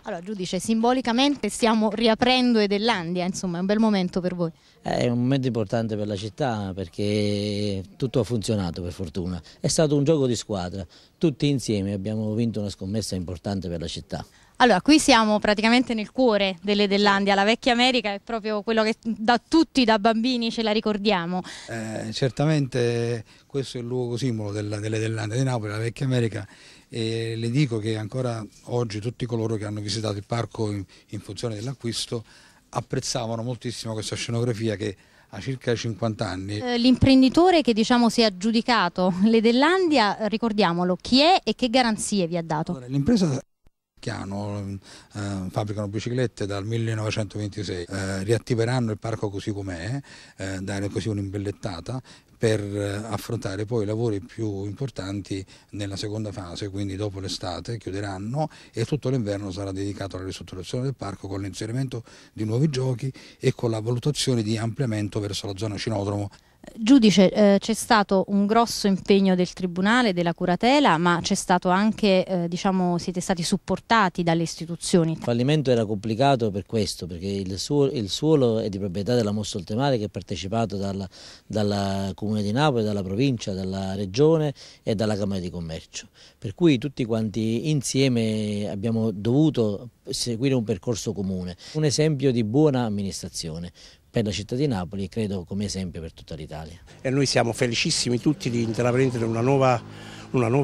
Allora, giudice, simbolicamente stiamo riaprendo Edellandia, insomma, è un bel momento per voi. È un momento importante per la città perché tutto ha funzionato per fortuna. È stato un gioco di squadra, tutti insieme abbiamo vinto una scommessa importante per la città. Allora, qui siamo praticamente nel cuore dell'Edellandia, la vecchia America è proprio quello che da tutti, da bambini, ce la ricordiamo. Certamente questo è il luogo simbolo dell'Edellandia di Napoli, la vecchia America, e le dico che ancora oggi tutti coloro che hanno visitato il parco in funzione dell'acquisto apprezzavano moltissimo questa scenografia che ha circa 50 anni. L'imprenditore che diciamo si è aggiudicato l'Edellandia, ricordiamolo, chi è e che garanzie vi ha dato? Allora, l'impresa fabbricano biciclette dal 1926, riattiveranno il parco così com'è, dare così un'imbellettata per affrontare poi i lavori più importanti nella seconda fase, quindi dopo l'estate chiuderanno e tutto l'inverno sarà dedicato alla ristrutturazione del parco con l'inserimento di nuovi giochi e con la valutazione di ampliamento verso la zona cinodromo. Giudice, c'è stato un grosso impegno del Tribunale, della curatela, ma c'è stato anche, diciamo, siete stati supportati dalle istituzioni. Il fallimento era complicato per questo, perché il suolo è di proprietà della Mossoltemare che è partecipato dal Comune di Napoli, dalla provincia, dalla Regione e dalla Camera di Commercio. Per cui tutti quanti insieme abbiamo dovuto seguire un percorso comune, un esempio di buona amministrazione per la città di Napoli e credo come esempio per tutta l'Italia. E noi siamo felicissimi tutti di intraprendere una nuova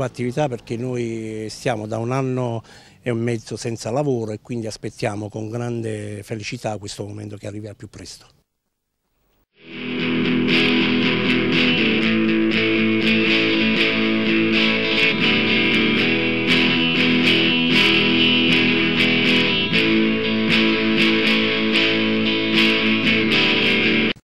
attività perché noi stiamo da 1 anno e mezzo senza lavoro e quindi aspettiamo con grande felicità questo momento che arrivi al più presto.